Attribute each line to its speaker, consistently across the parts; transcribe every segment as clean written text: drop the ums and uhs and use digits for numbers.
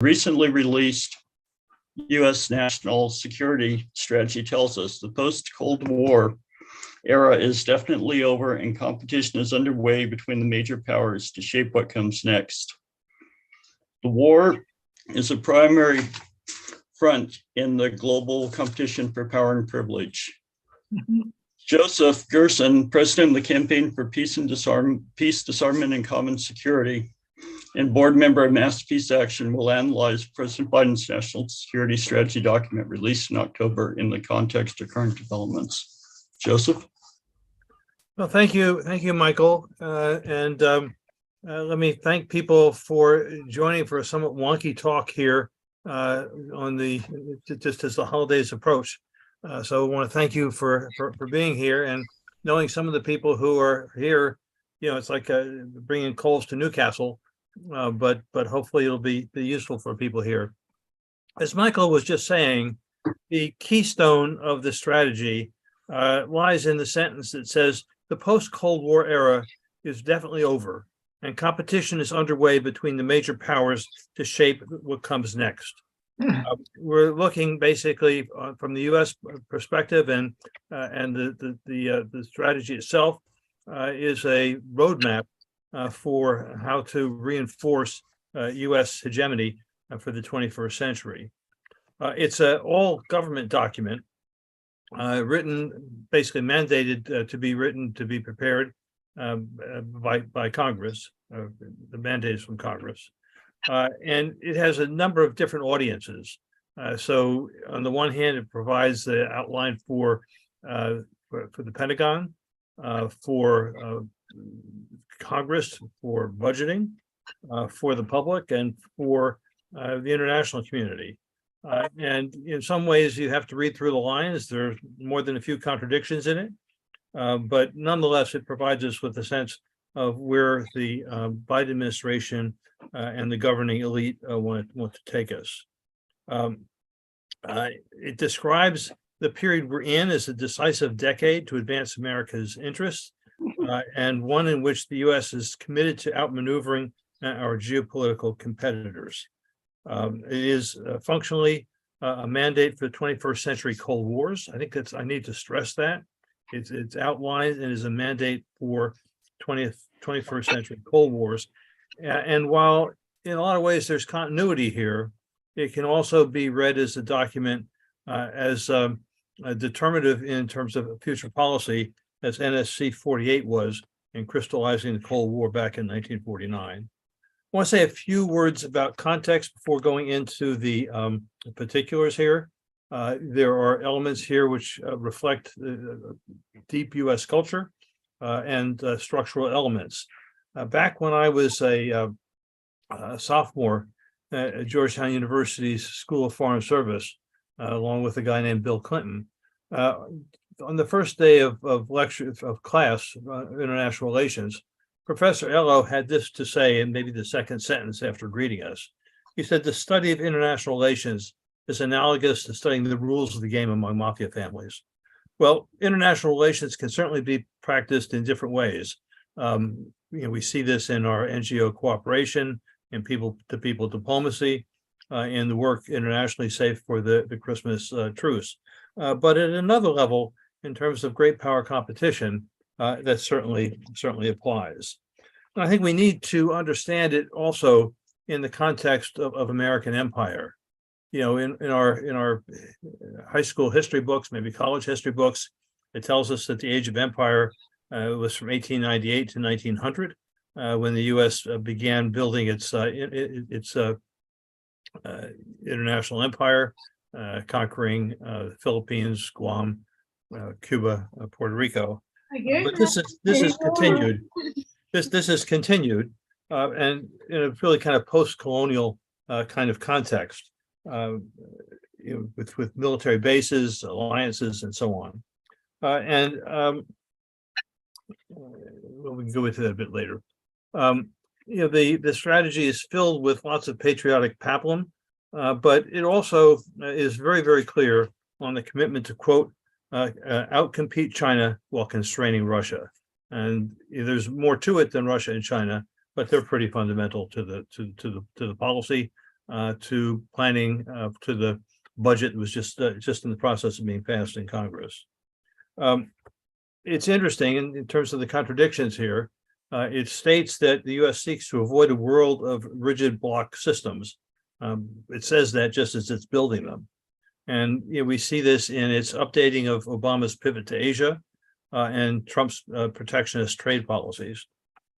Speaker 1: Recently released U.S. national security strategy tells us the post-Cold War era is definitely over and competition is underway between the major powers to shape what comes next. The war is a primary front in the global competition for power and privilege. Joseph Gerson, president of the Campaign for Peace, Disarament and Common Security, and board member of Mass Peace Action, will analyze President Biden's national security strategy document released in October in the context of current developments. Joseph?
Speaker 2: Well, thank you, Michael. Let me thank people for joining for a somewhat wonky talk here just as the holidays approach. So I want to thank you for being here, and knowing some of the people who are here. It's like bringing coals to Newcastle. But hopefully it'll be useful for people here. As Michael was just saying, the keystone of the strategy lies in the sentence that says the post-Cold War era is definitely over, and competition is underway between the major powers to shape what comes next. We're looking basically from the U.S. perspective, and the strategy itself is a roadmap for how to reinforce U.S. hegemony for the 21st century. It's an all-government document written, basically mandated to be prepared by Congress. The mandate is from Congress. And it has a number of different audiences. So on the one hand, it provides the outline for the Pentagon, for Congress, for budgeting, for the public, and for the international community. And in some ways, you have to read through the lines. There are more than a few contradictions in it. But nonetheless, it provides us with a sense of where the Biden administration and the governing elite want to take us. It describes the period we're in as a decisive decade to advance America's interests, and one in which the U.S. is committed to outmaneuvering our geopolitical competitors. It is functionally a mandate for the 21st century Cold Wars. I need to stress that. It's outlined and is a mandate for 21st century Cold Wars. And while in a lot of ways there's continuity here, it can also be read as a document as determinative in terms of future policy, as NSC 48 was in crystallizing the Cold War back in 1949. I want to say a few words about context before going into the particulars here. There are elements here which reflect deep U.S. culture and structural elements. Back when I was a sophomore at Georgetown University's School of Foreign Service, along with a guy named Bill Clinton, on the first day of class, international relations, Professor Ello had this to say, in maybe the second sentence after greeting us. He said, "The study of international relations is analogous to studying the rules of the game among mafia families." Well, international relations can certainly be practiced in different ways. We see this in our NGO cooperation, in people-to-people diplomacy, in the work internationally, say for the Christmas truce. But at another level, in terms of great power competition, that certainly applies. And I think we need to understand it also in the context of American empire. In our high school history books, maybe college history books, it tells us that the age of empire was from 1898 to 1900, when the U.S. began building its international empire, conquering the Philippines, Guam, Cuba, Puerto Rico. But this is continued. This is continued, and in a really kind of post-colonial kind of context, with military bases, alliances, and so on. We can go into that a bit later. The strategy is filled with lots of patriotic pablum, but it also is very, very clear on the commitment to, quote, outcompete China while constraining Russia. And there's more to it than Russia and China, but they're pretty fundamental to the policy. to planning to the budget that was just in the process of being passed in Congress. It's interesting in terms of the contradictions here. It states that the U.S. seeks to avoid a world of rigid block systems. It says that just as it's building them. And we see this in its updating of Obama's pivot to Asia and Trump's protectionist trade policies.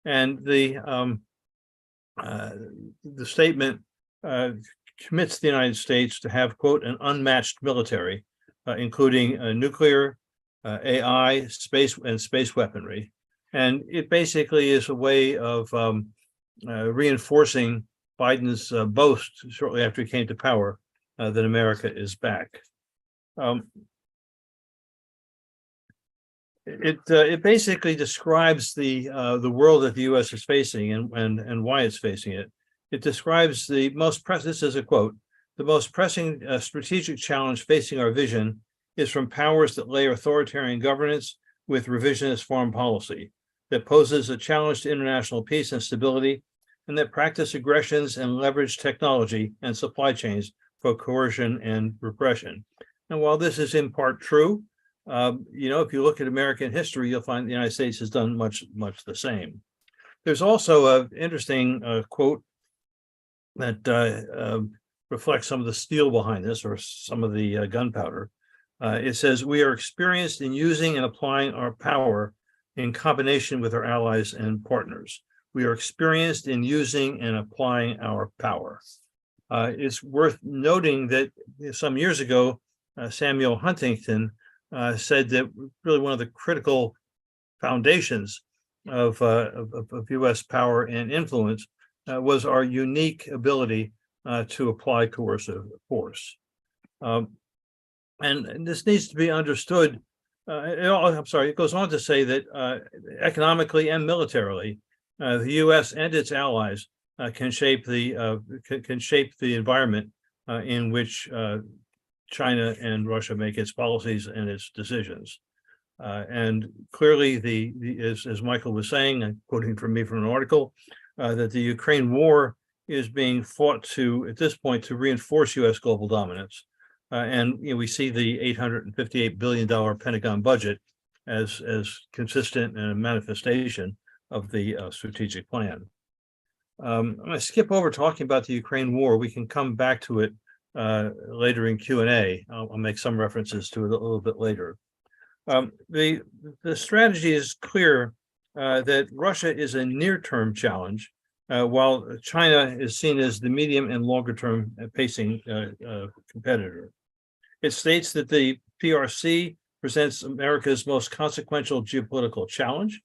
Speaker 2: And the statement commits the United States to have, quote, an unmatched military, including nuclear, AI, space weaponry. And it basically is a way of reinforcing Biden's boast shortly after he came to power that America is back. It basically describes the world that the U.S. is facing and why it's facing it. It describes the most pressing. This is a quote: "The most pressing strategic challenge facing our vision is from powers that lay authoritarian governance with revisionist foreign policy, that poses a challenge to international peace and stability, and that practice aggressions and leverage technology and supply chains for coercion and repression." And while this is in part true, if you look at American history, you'll find the United States has done much the same. There's also an interesting quote that reflects some of the steel behind this, or some of the gunpowder. It says, "We are experienced in using and applying our power in combination with our allies and partners. We are experienced in using and applying our power." It's worth noting that some years ago, Samuel Huntington said that really one of the critical foundations of U.S. power and influence was our unique ability to apply coercive force. And this needs to be understood. It goes on to say that economically and militarily, the U.S. and its allies can shape the environment in which China and Russia make its policies and its decisions. And clearly, as Michael was saying, I'm quoting from an article, that the Ukraine war is being fought at this point, to reinforce U.S. global dominance. And we see the $858 billion Pentagon budget as consistent and a manifestation of the strategic plan. I'm going to skip over talking about the Ukraine war. We can come back to it later in Q&A. I'll make some references to it a little bit later. The strategy is clear that Russia is a near-term challenge, while China is seen as the medium and longer-term pacing competitor. It states that the PRC presents America's most consequential geopolitical challenge,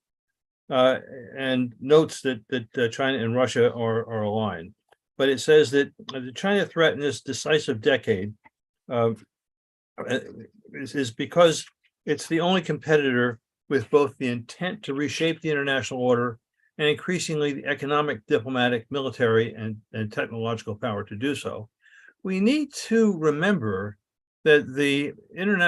Speaker 2: and notes that China and Russia are aligned. But it says that the China threat in this decisive decade is because it's the only competitor with both the intent to reshape the international order and increasingly the economic, diplomatic, military, and technological power to do so. We need to remember that the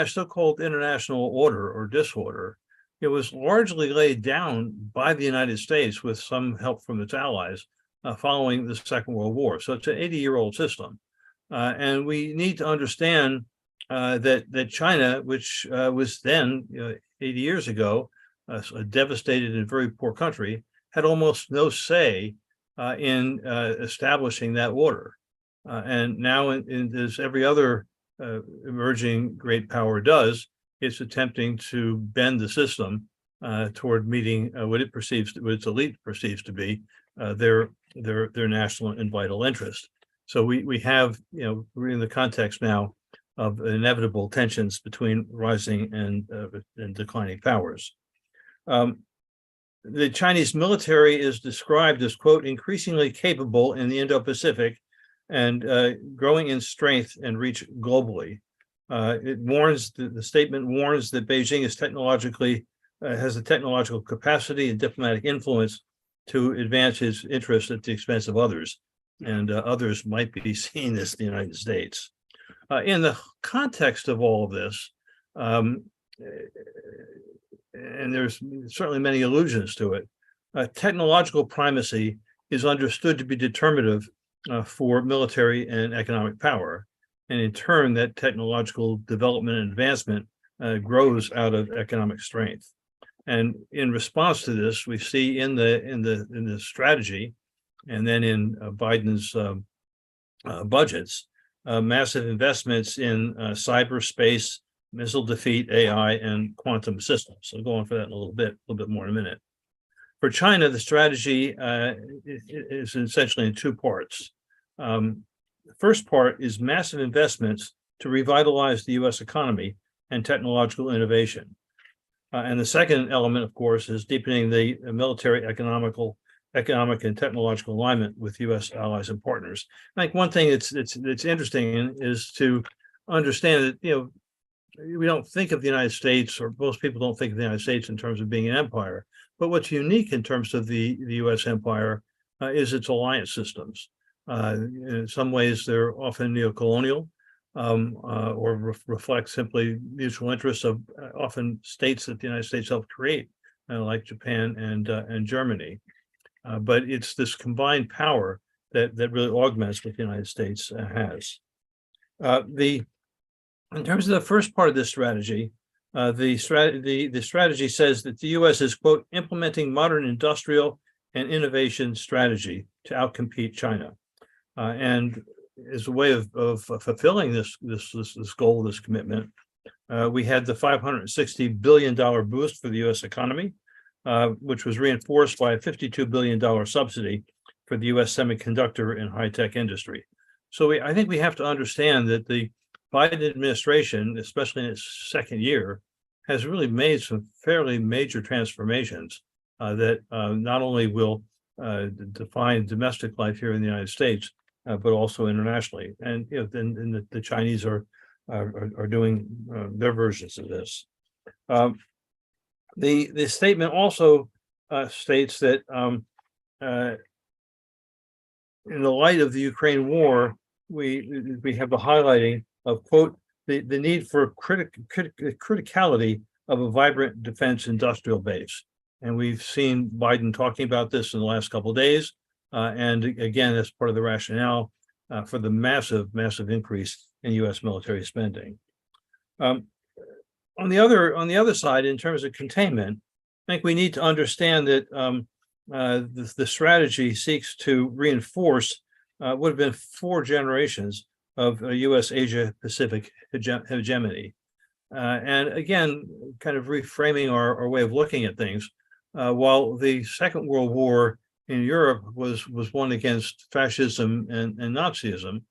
Speaker 2: so-called international order or disorder, it was largely laid down by the United States with some help from its allies following the Second World War. So it's an 80-year-old system. And we need to understand that China, which was then, 80 years ago, a devastated and very poor country, had almost no say in establishing that order. And now, as every other emerging great power does, it's attempting to bend the system toward meeting what its elite perceives to be their national and vital interest. So we have, we're in the context now of inevitable tensions between rising and declining powers. The Chinese military is described as, quote, increasingly capable in the Indo-Pacific and growing in strength and reach globally. The statement warns that Beijing is has the technological capacity and diplomatic influence to advance its interests at the expense of others, and others might be seen as the United States. In the context of all of this, and there's certainly many allusions to it, technological primacy is understood to be determinative for military and economic power. And in turn, that technological development and advancement grows out of economic strength. And in response to this, we see in the strategy, and then in Biden's budgets, massive investments in cyberspace, missile defeat, AI, and quantum systems. So I'll go on for that in a little bit more in a minute. For China, the strategy is essentially in two parts. The first part is massive investments to revitalize the U.S. economy and technological innovation. And the second element, of course, is deepening the military, economic and technological alignment with U.S. allies and partners. I think one thing that's interesting is to understand that, we don't think of the United States, or most people don't think of the United States in terms of being an empire. But what's unique in terms of the U.S. empire is its alliance systems. In some ways, they're often neocolonial, or reflect simply mutual interests of often states that the United States helped create, like Japan and Germany. But it's this combined power that really augments what the United States has. In terms of the first part of this strategy, the strategy says that the U.S. is, quote, implementing modern industrial and innovation strategy to outcompete China. And as a way of fulfilling this goal, this commitment, we had the $560 billion boost for the U.S. economy, which was reinforced by a $52 billion subsidy for the U.S. semiconductor and high-tech industry. So I think we have to understand that the Biden administration, especially in its second year, has really made some fairly major transformations that not only will define domestic life here in the United States, but also internationally. And the Chinese are doing their versions of this. The statement also states that in the light of the Ukraine war, we have the highlighting of, quote, the need for criticality of a vibrant defense industrial base. And we've seen Biden talking about this in the last couple of days. And again, that's part of the rationale for the massive increase in U.S. military spending. On the other side, in terms of containment, I think we need to understand that the strategy seeks to reinforce what have been 4 generations of U.S. Asia-Pacific hegemony. And again, kind of reframing our way of looking at things, while the Second World War in Europe was won against fascism and Nazism,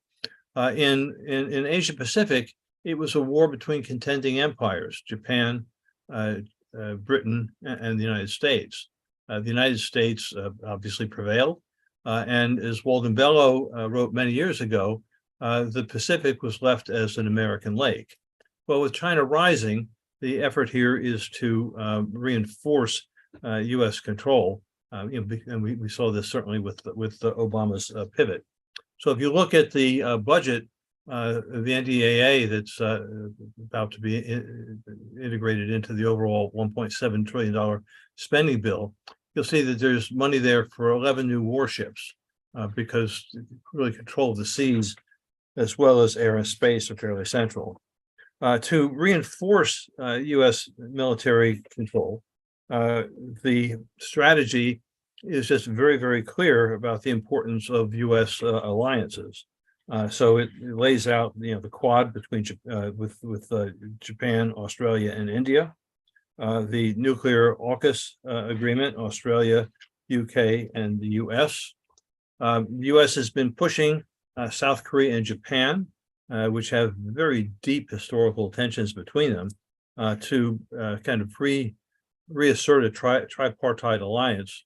Speaker 2: in Asia-Pacific, it was a war between contending empires, Japan, Britain, and the United States. The United States obviously prevailed, and as Walden Bellow wrote many years ago, the Pacific was left as an American lake. Well, with China rising, the effort here is to reinforce U.S. control, and we saw this certainly with Obama's pivot. So if you look at the budget of the NDAA that's about to be integrated into the overall $1.7 trillion spending bill, you'll see that there's money there for 11 new warships because really control of the seas as well as air and space are fairly central. To reinforce U.S. military control, the strategy is just very, very clear about the importance of U.S. alliances. So it lays out, the Quad between with Japan, Australia, and India, the nuclear AUKUS agreement, Australia, UK, and the U.S. The U.S. has been pushing South Korea and Japan, which have very deep historical tensions between them, to kind of reassert a tripartite alliance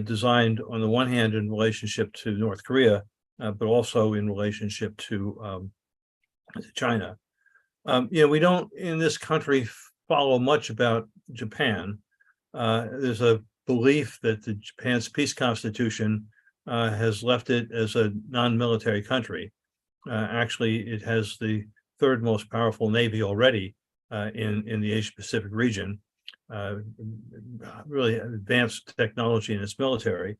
Speaker 2: designed on the one hand in relationship to North Korea, but also in relationship to China. We don't in this country follow much about Japan. There's a belief that Japan's peace constitution has left it as a non-military country. Actually, it has the 3rd most powerful navy already in the Asia-Pacific region, really advanced technology in its military.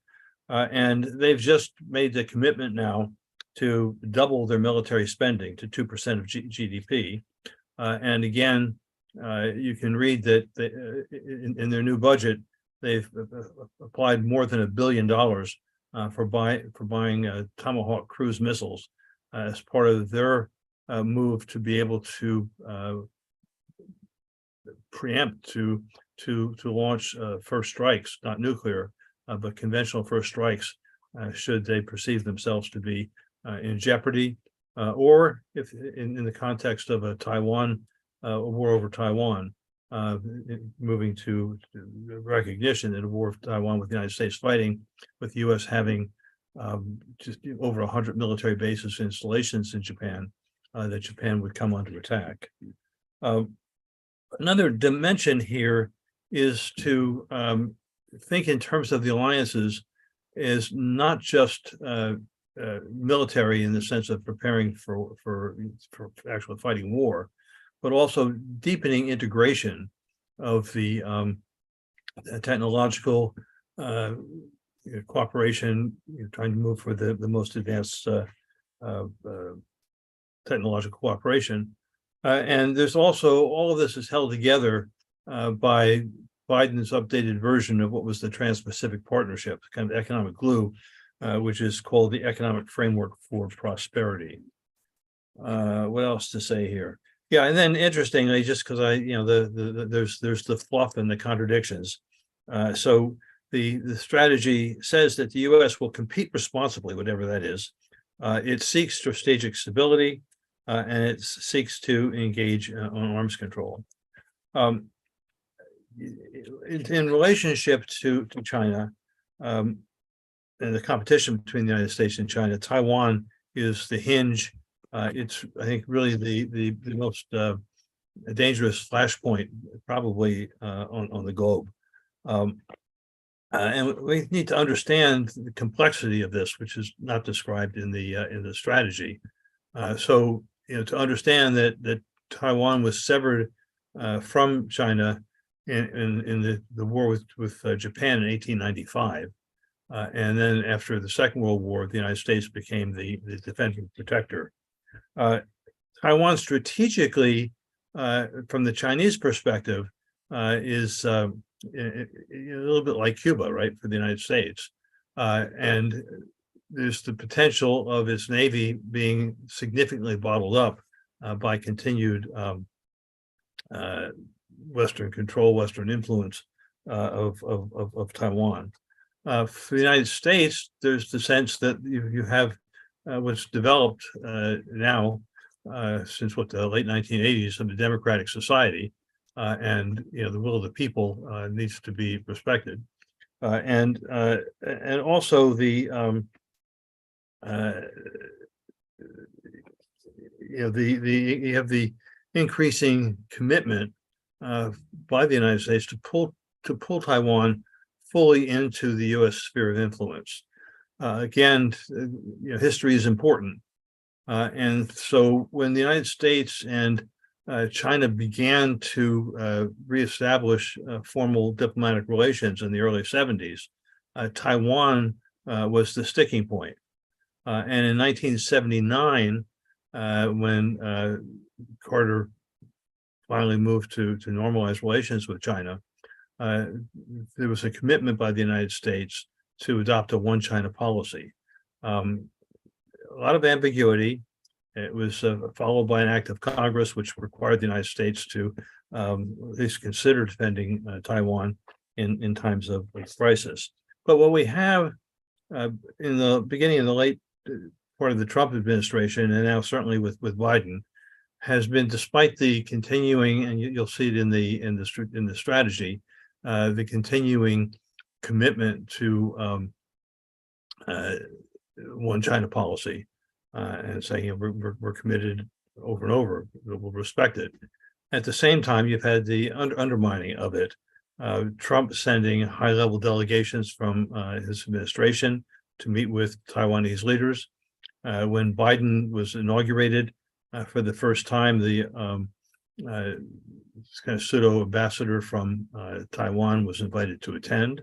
Speaker 2: And they've just made the commitment now to double their military spending to 2% of GDP. And again, you can read that in their new budget, they've applied more than $1 billion for buying Tomahawk cruise missiles as part of their move to be able to preempt to launch first strikes, not nuclear, but conventional first strikes, should they perceive themselves to be in jeopardy, or if in the context of a war over Taiwan, moving to recognition that a war of Taiwan with the United States fighting, with the U.S. having just over 100 military bases and installations in Japan, that Japan would come under attack. Another dimension here is to think in terms of the alliances is not just military in the sense of preparing for actual fighting war, but also deepening integration of the technological cooperation, trying to move for the most advanced technological cooperation. And there's also, all of this is held together by Biden's updated version of what was the Trans-Pacific Partnership, kind of economic glue, which is called the Economic Framework for Prosperity. What else to say here? Yeah, and then interestingly, just because there's the fluff and the contradictions. So the strategy says that the U.S. will compete responsibly, whatever that is. It seeks strategic stability, and it seeks to engage on arms control. In relationship to China, and the competition between the United States and China, Taiwan is the hinge. It's, I think, really the most dangerous flashpoint probably on the globe. And we need to understand the complexity of this, which is not described in the strategy. So, to understand that Taiwan was severed from China in the war with Japan in 1895. And then after the Second World War, the United States became the defending protector. Taiwan strategically, from the Chinese perspective, is a little bit like Cuba, right, for the United States. And there's the potential of its Navy being significantly bottled up by continued Western control, Western influence of Taiwan. For the United States, there's the sense that you have what's developed now since the late 1980s of the democratic society, and the will of the people needs to be respected, and also the you have the increasing commitment by the United States to pull Taiwan fully into the U.S. sphere of influence. Again, history is important, and so when the United States and China began to reestablish formal diplomatic relations in the early 70s, Taiwan was the sticking point. And in 1979, when Carter finally moved to normalize relations with China, there was a commitment by the United States to adopt a one China policy. A lot of ambiguity. It was followed by an act of Congress, which required the United States to at least consider defending Taiwan in times of crisis. But what we have in the beginning of the late part of the Trump administration, and now certainly with Biden, has been, despite the continuing, and you'll see it in the strategy, the continuing commitment to one China policy, and saying we're committed over and over, we'll respect it. At the same time, you've had the undermining of it. Trump sending high-level delegations from his administration to meet with Taiwanese leaders. When Biden was inaugurated, for the first time, the kind of pseudo ambassador from Taiwan was invited to attend.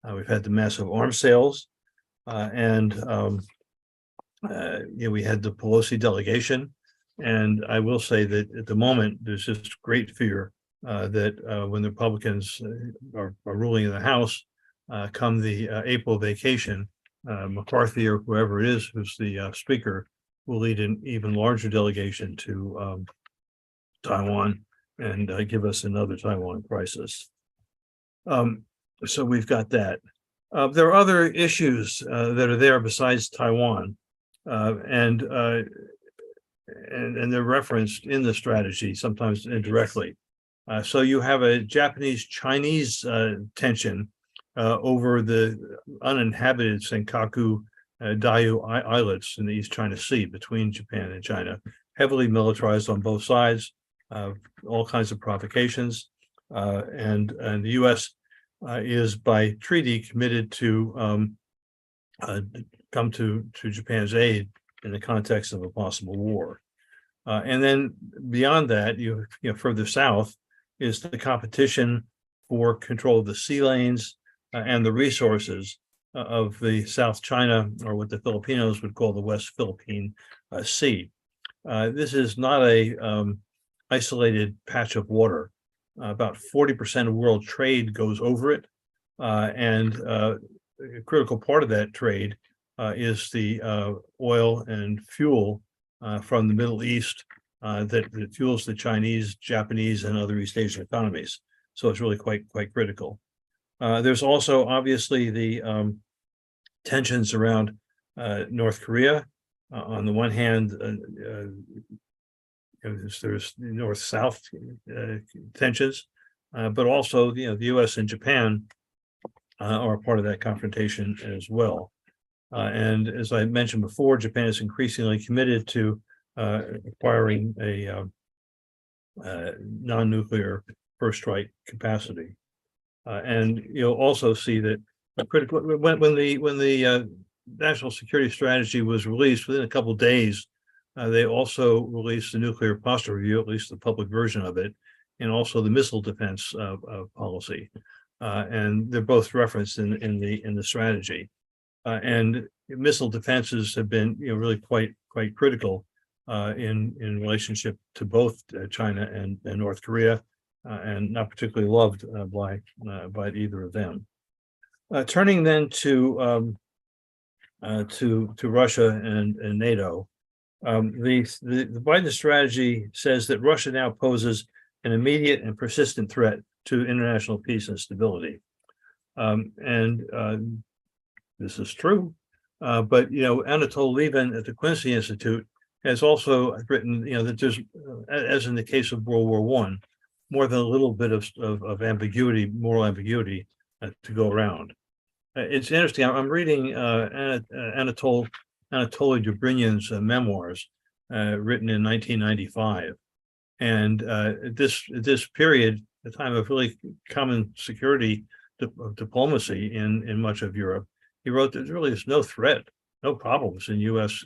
Speaker 2: We've had the massive arms sales. We had the Pelosi delegation, and I will say that at the moment there's just great fear that when the Republicans are ruling in the House, come the April vacation, McCarthy or whoever it is who's the speaker will lead an even larger delegation to Taiwan and give us another Taiwan crisis. So we've got that. There are other issues that are there besides Taiwan, and they're referenced in the strategy, sometimes indirectly. So you have a Japanese-Chinese tension over the uninhabited Senkaku Diaoyu islets in the East China Sea between Japan and China, heavily militarized on both sides, all kinds of provocations, and the U.S. Is by treaty committed to come to Japan's aid in the context of a possible war. And then beyond that, you know, further south is the competition for control of the sea lanes and the resources of the South China, or what the Filipinos would call the West Philippine Sea. This is not a isolated patch of water. About 40% of world trade goes over it, and a critical part of that trade is the oil and fuel from the Middle East that fuels the Chinese, Japanese, and other East Asian economies. So it's really quite critical. There's also obviously the tensions around North Korea. On the one hand, there's north-south tensions, but also the U.S. and Japan are part of that confrontation as well. And as I mentioned before, Japan is increasingly committed to acquiring a non-nuclear first strike capacity. And you'll also see that critical when the national security strategy was released, within a couple of days, they also released the nuclear posture review, at least the public version of it, and also the missile defense policy. And they're both referenced in the strategy. And missile defenses have been really quite critical in relationship to both China and North Korea, and not particularly loved by either of them. Turning then to Russia and NATO. The Biden strategy says that Russia now poses an immediate and persistent threat to international peace and stability. This is true, but Anatol Lieven at the Quincy Institute has also written that there's, as in the case of World War I, more than a little bit of ambiguity, moral ambiguity to go around. It's interesting. I'm reading Anatoly Dobrynyan's memoirs, written in 1995, and this period, the time of really common security diplomacy in much of Europe, he wrote that there really is no threat, no problems in U.S.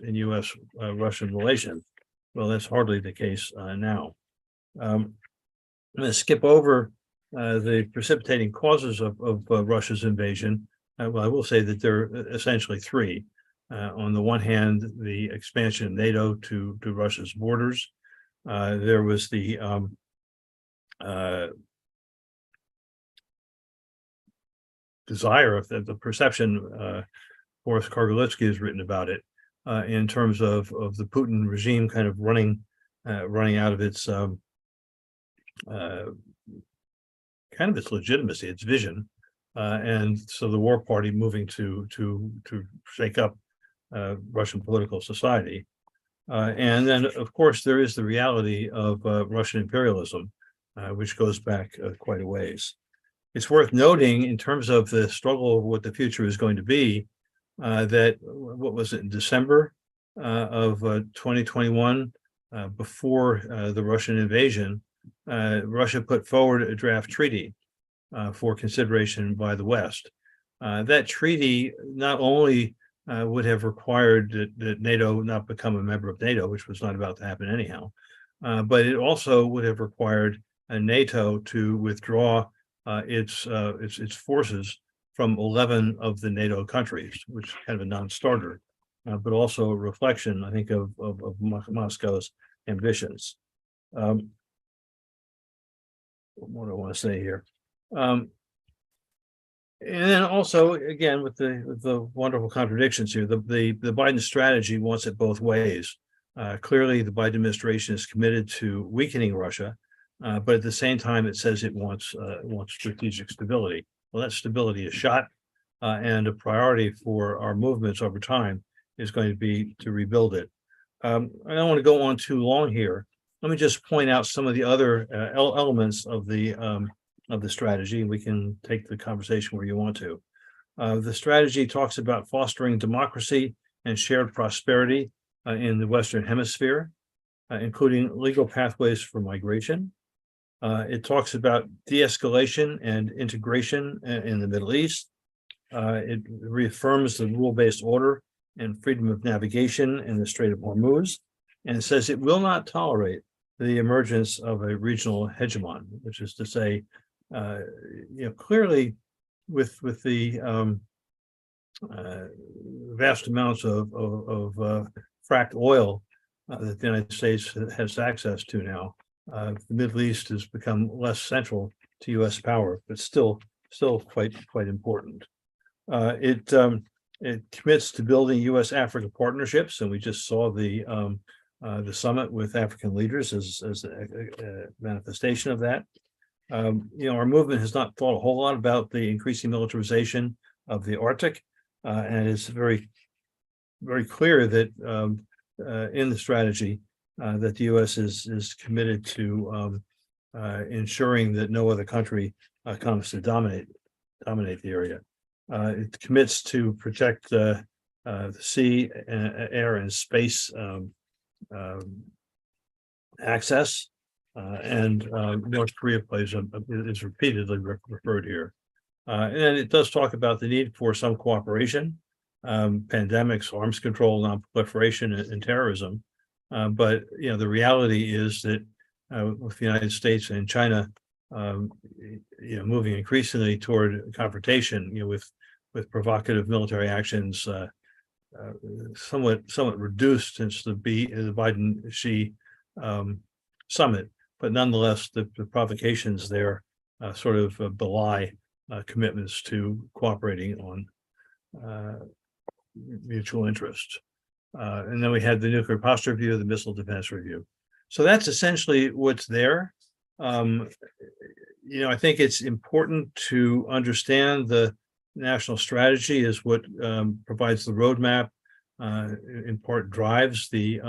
Speaker 2: Russian relations. Well, that's hardly the case now. I'm going to skip over the precipitating causes of Russia's invasion. Well, I will say that there are essentially three. On the one hand, the expansion of NATO to Russia's borders. There was the desire of the perception, Boris Kargolitsky has written about it, in terms of the Putin regime kind of running out of its kind of its legitimacy, its vision, and so the war party moving to shake up Russian political society. And then, of course, there is the reality of Russian imperialism, which goes back quite a ways. It's worth noting, in terms of the struggle over what the future is going to be, that, what was it, in December of 2021, before the Russian invasion, Russia put forward a draft treaty for consideration by the West. That treaty not only would have required that NATO not become a member of NATO, which was not about to happen anyhow, but it also would have required NATO to withdraw its forces from 11 of the NATO countries, which is kind of a non-starter, but also a reflection, I think, of Moscow's ambitions. What do I want to say here? And then also, again, with the wonderful contradictions here, the Biden strategy wants it both ways. Clearly, the Biden administration is committed to weakening Russia, but at the same time, it says it wants strategic stability. Well, that stability is shot, and a priority for our movements over time is going to be to rebuild it. I don't want to go on too long here. Let me just point out some of the other elements of the strategy. We can take the conversation where you want to. The strategy talks about fostering democracy and shared prosperity in the Western Hemisphere, including legal pathways for migration. It talks about de-escalation and integration in the Middle East. It reaffirms the rule-based order and freedom of navigation in the Strait of Hormuz, and says it will not tolerate the emergence of a regional hegemon, which is to say, clearly with the vast amounts of fracked oil that the United States has access to now, the Middle East has become less central to U.S. power, but still quite important. It commits to building U.S.-Africa partnerships, and we just saw the summit with African leaders as a manifestation of that. Our movement has not thought a whole lot about the increasing militarization of the Arctic, and it's very clear that in the strategy that the U.S. is committed to ensuring that no other country comes to dominate the area. It commits to protect the sea, air, and space access, and North Korea is repeatedly referred here. And it does talk about the need for some cooperation, pandemics, arms control, non-proliferation, and terrorism. But the reality is that with the United States and China, moving increasingly toward confrontation, with provocative military actions, somewhat reduced since the Biden-Xi summit, but nonetheless, the provocations there sort of belie commitments to cooperating on mutual interest. And then we had the nuclear posture review, the missile defense review. So that's essentially what's there. I think it's important to understand the national strategy is what provides the roadmap, in part drives the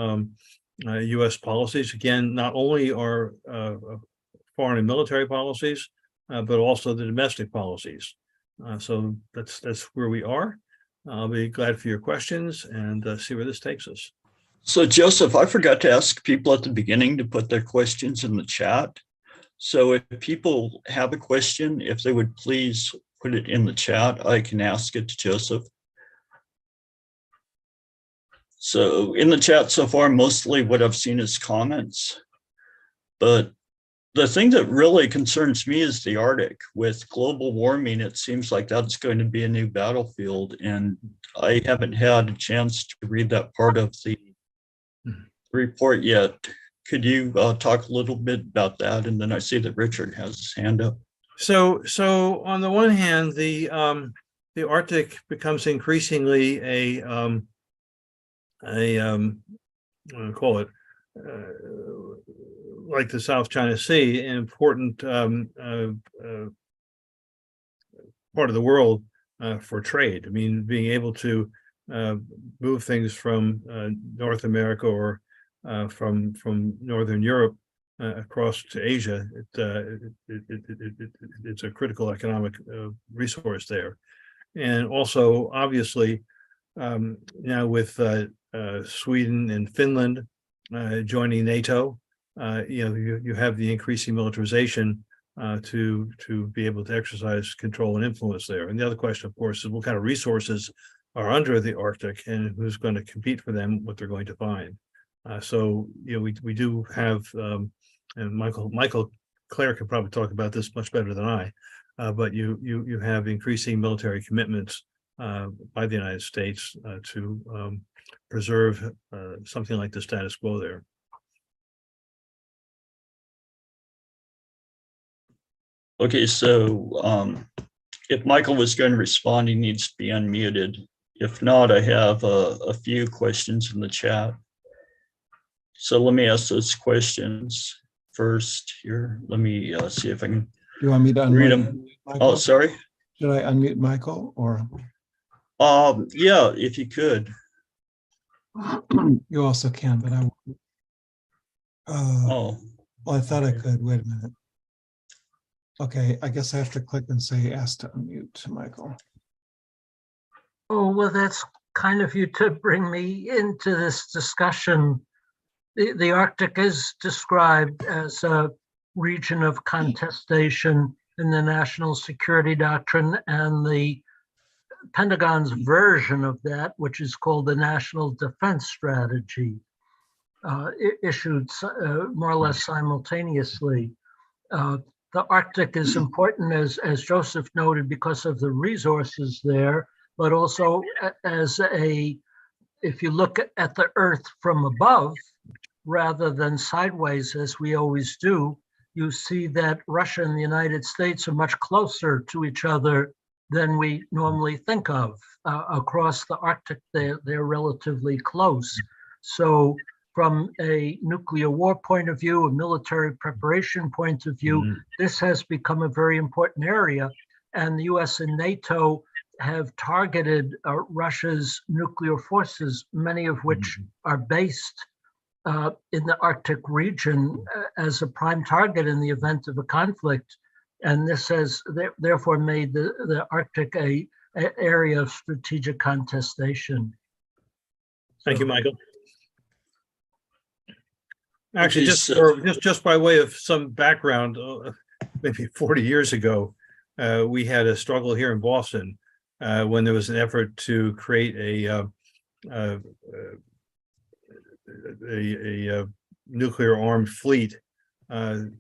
Speaker 2: U.S. policies. Again, not only our foreign and military policies, but also the domestic policies. So that's where we are. I'll be glad for your questions and see where this takes us.
Speaker 1: So Joseph, I forgot to ask people at the beginning to put their questions in the chat. So if people have a question, if they would please put it in the chat, I can ask it to Joseph. So in the chat so far, mostly what I've seen is comments, but the thing that really concerns me is the Arctic. With global warming, it seems like that's going to be a new battlefield, and I haven't had a chance to read that part of the report yet. Could you talk a little bit about that? And then I see that Richard has his hand up.
Speaker 2: So on the one hand, the Arctic becomes increasingly a what do I call it? Like the South China Sea, an important part of the world for trade. I mean, being able to move things from North America or from Northern Europe across to Asia, it's a critical economic resource there. And also, obviously, now with Sweden and Finland joining NATO, you have the increasing militarization to be able to exercise control and influence there. And the other question, of course, is what kind of resources are under the Arctic and who's going to compete for them, what they're going to find. So we do have, and Michael Clare can probably talk about this much better than I. but you have increasing military commitments by the United States to preserve something like the status quo there.
Speaker 1: Okay, so if Michael was going to respond, he needs to be unmuted. If not, I have a few questions in the chat. So let me ask those questions first here. Let me see if I can
Speaker 3: Do you want me to
Speaker 1: read
Speaker 3: unmute
Speaker 1: them.
Speaker 3: Michael?
Speaker 1: Oh, sorry.
Speaker 3: Should I unmute Michael or?
Speaker 1: Yeah, if you could.
Speaker 3: You also can, but I won't.
Speaker 1: Oh,
Speaker 3: Well, I thought I
Speaker 1: okay.
Speaker 3: could. Wait a minute. Okay, I guess I have to click and say ask to unmute Michael.
Speaker 4: Oh, well, that's kind of you to bring me into this discussion. The Arctic is described as a region of contestation in the national security doctrine, and the Pentagon's version of that, which is called the National Defense Strategy, issued more or less simultaneously. The Arctic is important, as Joseph noted, because of the resources there, but also as if you look at the Earth from above, rather than sideways, as we always do, you see that Russia and the United States are much closer to each other than we normally think of. Across the Arctic, they're relatively close. So from a nuclear war point of view, a military preparation point of view, this has become a very important area. And the US and NATO have targeted Russia's nuclear forces, many of which are based in the Arctic region as a prime target in the event of a conflict. And this has therefore made the Arctic a area of strategic contestation.
Speaker 2: Thank you, Michael. Actually,
Speaker 1: Okay,
Speaker 2: just by way of some background, maybe 40 years ago, we had a struggle here in Boston when there was an effort to create a nuclear armed fleet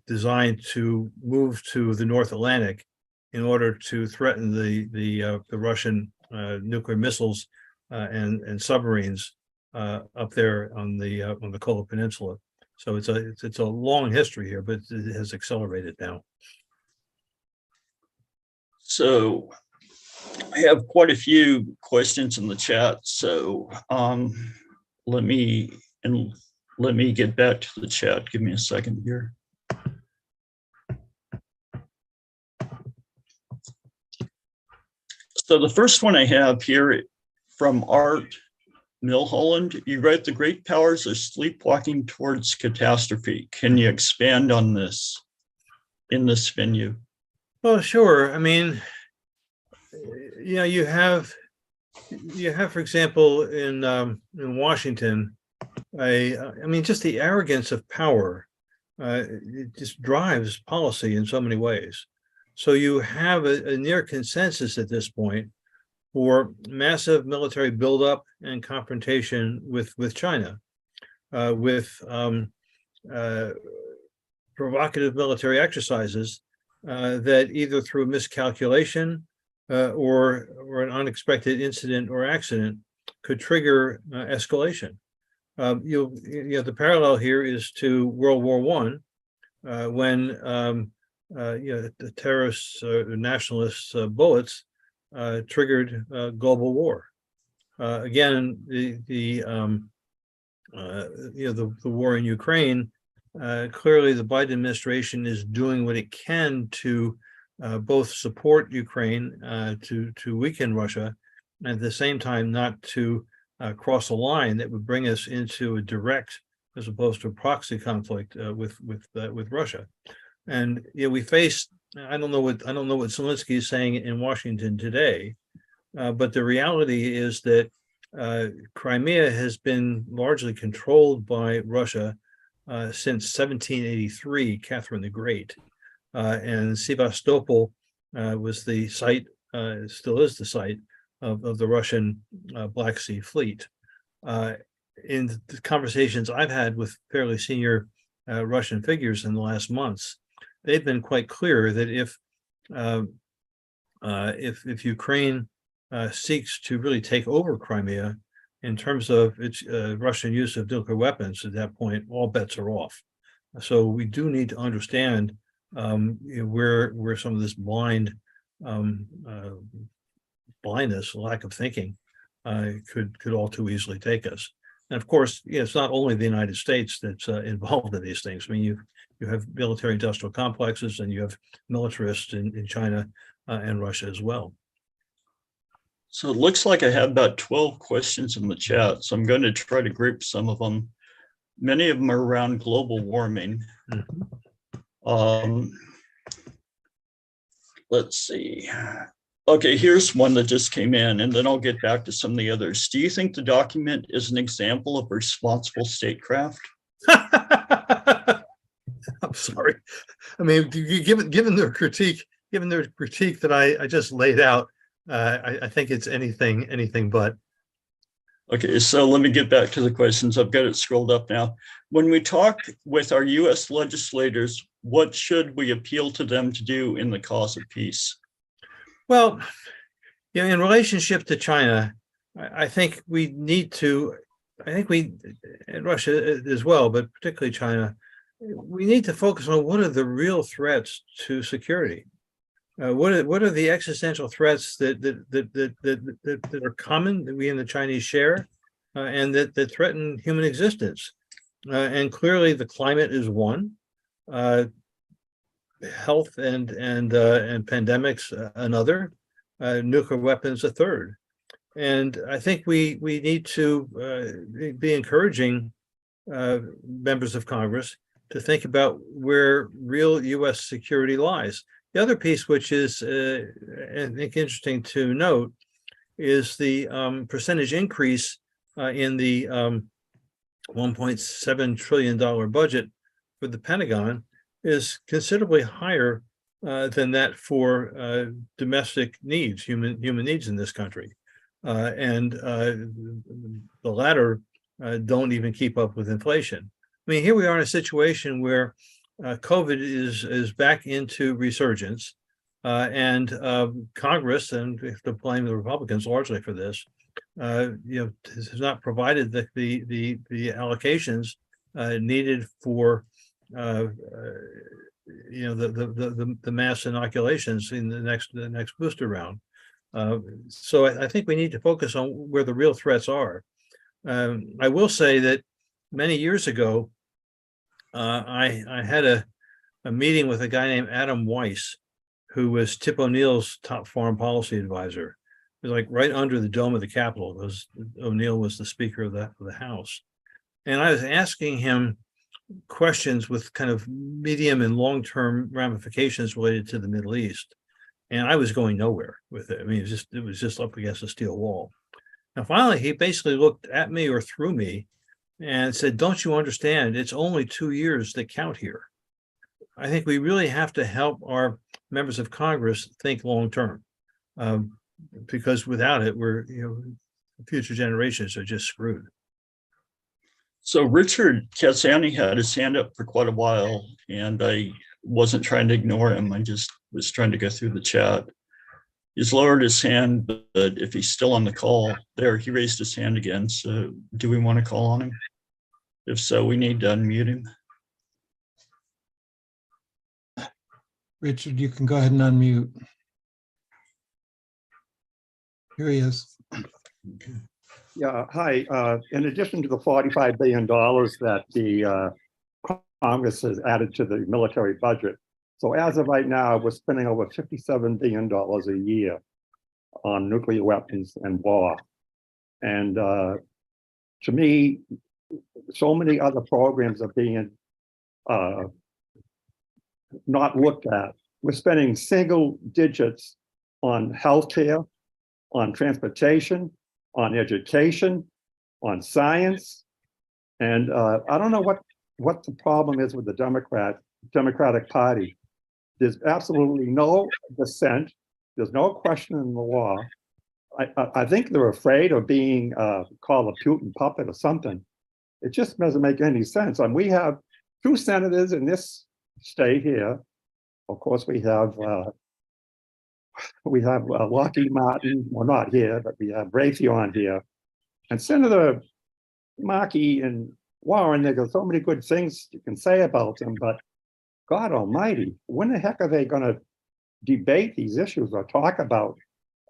Speaker 2: designed to move to the North Atlantic in order to threaten the Russian nuclear missiles and submarines up there on the Kola Peninsula. So it's a long history here, but it has accelerated now.
Speaker 1: So I have quite a few questions in the chat. So let me get back to the chat. Give me a second here. So the first one I have here from Art Milholland, you write the great powers are sleepwalking towards catastrophe. Can you expand on this in this venue?
Speaker 2: Well, sure. I mean, you have, for example, in Washington, I mean, just the arrogance of power, it just drives policy in so many ways. So you have a near consensus at this point for massive military buildup and confrontation with China, with provocative military exercises that either through miscalculation or an unexpected incident or accident could trigger escalation. The parallel here is to World War I, when the terrorists, nationalists' bullets triggered global war. Again, the war in Ukraine, clearly the Biden administration is doing what it can to both support Ukraine to weaken Russia, and at the same time not to cross a line that would bring us into a direct, as opposed to a proxy conflict with Russia. And we face. I don't know what Zelensky is saying in Washington today, but the reality is that Crimea has been largely controlled by Russia since 1783, Catherine the Great, and Sevastopol was the site, still is the site of the Russian Black Sea Fleet. In the conversations I've had with fairly senior Russian figures in the last months, they've been quite clear that if if Ukraine seeks to really take over Crimea in terms of its Russian use of nuclear weapons, at that point, all bets are off. So we do need to understand where some of this blindness, lack of thinking, could all too easily take us. And of course, it's not only the United States that's involved in these things. I mean, you have military industrial complexes, and you have militarists in China and Russia as well.
Speaker 1: So it looks like I have about 12 questions in the chat, so I'm going to try to group some of them. Many of them are around global warming. Let's see. Okay, here's one that just came in, and then I'll get back to some of the others. Do you think the document is an example of responsible statecraft?
Speaker 2: I'm sorry. I mean, given their critique that I just laid out, I think it's anything but.
Speaker 1: Okay, so let me get back to the questions. I've got it scrolled up now. When we talk with our US legislators, what should we appeal to them to do in the cause of peace?
Speaker 2: Well, in relationship to China, I think we need to, and Russia as well, but particularly China, we need to focus on what are the real threats to security. What are the existential threats that are common, that we and the Chinese share, and that threaten human existence? And clearly, the climate is one. Health and pandemics another. Nuclear weapons a third. And I think we need to be encouraging members of Congress to think about where real U.S. security lies. The other piece, which is I think interesting to note, is the percentage increase in the $1.7 trillion budget for the Pentagon is considerably higher than that for domestic needs, human needs in this country, and the latter don't even keep up with inflation. I mean, here we are in a situation where COVID is back into resurgence, and Congress, and we have to blame the Republicans largely for this, has not provided the allocations needed for the mass inoculations in the next booster round. So I think we need to focus on where the real threats are. I will say that many years ago, I had a meeting with a guy named Adam Weiss, who was Tip O'Neill's top foreign policy advisor. It was like right under the dome of the Capitol, because O'Neill was the Speaker of the House. And I was asking him questions with kind of medium and long-term ramifications related to the Middle East. And I was going nowhere with it. I mean, it was just up against a steel wall. Now, finally, he basically looked at me or through me and said, "Don't you understand? It's only 2 years that count here." I think we really have to help our members of Congress think long-term, because without it, future generations are just screwed.
Speaker 1: So Richard Katsani had his hand up for quite a while, and I wasn't trying to ignore him. I just was trying to go through the chat. He's lowered his hand, but if he's still on the call, there, he raised his hand again. So do we want to call on him? If so, we need to unmute him.
Speaker 3: Richard, you can go ahead and unmute. Here he is.
Speaker 1: Okay.
Speaker 5: Yeah, hi. In addition to the $45 billion that the Congress has added to the military budget, so as of right now, we're spending over $57 billion a year on nuclear weapons and war. And to me, so many other programs are being not looked at. We're spending single digits on healthcare, on transportation, on education, on science. And I don't know what the problem is with the Democratic Party. There's absolutely no dissent. There's no question in the law. I think they're afraid of being called a Putin puppet or something. It just doesn't make any sense. And we have 2 senators in this state here. Of course, we have we have Lockheed Martin, well, not here, but we have Raytheon here. And Senator Markey and Warren, they got so many good things you can say about them, but God almighty, when the heck are they going to debate these issues or talk about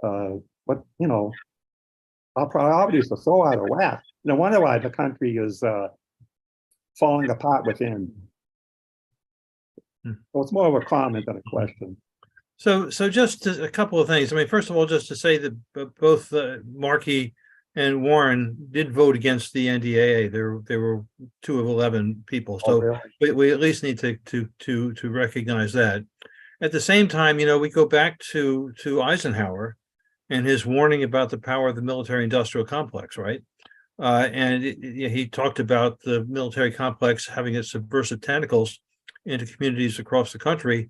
Speaker 5: what, you know, our priorities are so out of whack. No wonder why the country is falling apart within. So it's more of a comment than a question.
Speaker 2: So just a couple of things. I mean, first of all, just to say that both Markey and Warren did vote against the NDAA. There were 2 of 11 people. So
Speaker 5: really?
Speaker 2: we at least need to recognize that. At the same time, you know, we go back to Eisenhower and his warning about the power of the military-industrial complex, right? And he talked about the military complex having its subversive tentacles into communities across the country,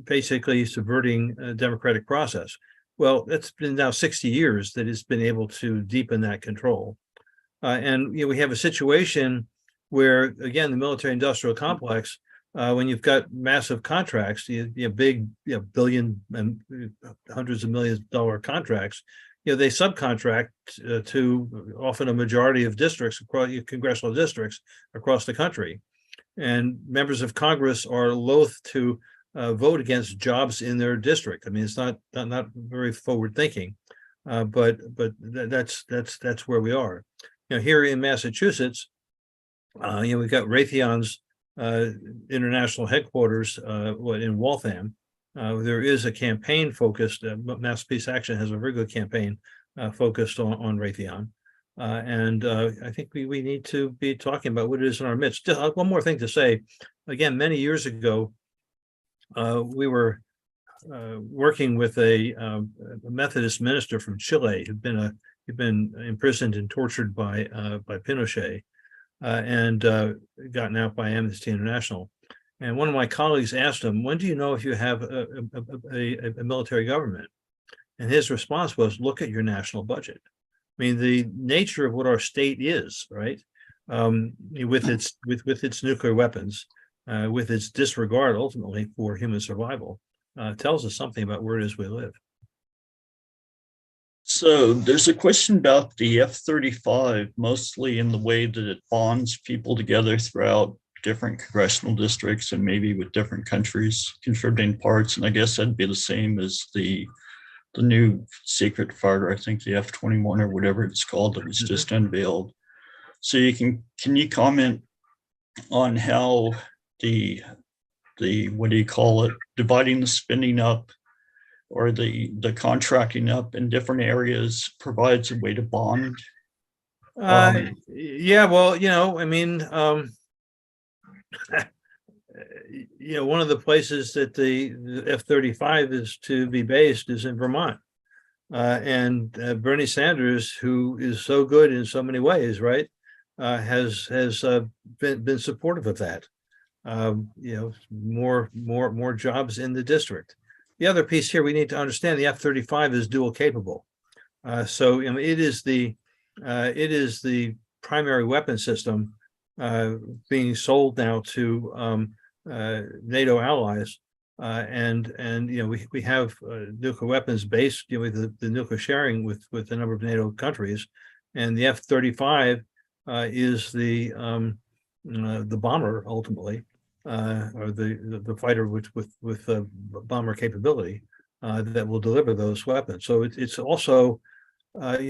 Speaker 2: basically subverting a democratic process. Well, it's been now 60 years that it's been able to deepen that control. And you know, we have a situation where, again, the military-industrial complex, when you've got massive contracts, you have big, billion and hundreds of millions of dollar contracts, you know, they subcontract to often a majority of districts, across congressional districts across the country. And members of Congress are loath to vote against jobs in their district. I mean, it's not very forward thinking, but that's where we are. You know, here in Massachusetts, you know, we've got Raytheon's international headquarters in Waltham. There is a campaign focused. Mass Peace Action has a very good campaign focused on Raytheon. And I think we need to be talking about what it is in our midst. Just one more thing to say. Again, many years ago, we were working with a Methodist minister from Chile who'd been imprisoned and tortured by Pinochet and gotten out by Amnesty International. And one of my colleagues asked him, "When do you know if you have a military government?" And his response was, "Look at your national budget." I mean, the nature of what our state is, right? With its nuclear weapons, with its disregard ultimately for human survival, tells us something about where it is we live.
Speaker 1: So there's a question about the F-35, mostly in the way that it bonds people together throughout different congressional districts and maybe with different countries contributing parts. And I guess that'd be the same as the new secret fighter, I think the F-21 or whatever it's called, that was just unveiled. So can you comment on how the what do you call it, dividing the spending up or the contracting up in different areas provides a way to bond?
Speaker 2: Yeah, well, you know, I mean, you know, one of the places that the F-35 is to be based is in Vermont. And Bernie Sanders, who is so good in so many ways, right, has been supportive of that. You know, more jobs in the district. The other piece here we need to understand: the F-35 is dual capable. So you know, it is the primary weapon system being sold now to NATO allies, and you know, we have nuclear weapons based, you know, with the nuclear sharing with a number of NATO countries, and the F-35 is the bomber ultimately, or the fighter with bomber capability that will deliver those weapons. So it's also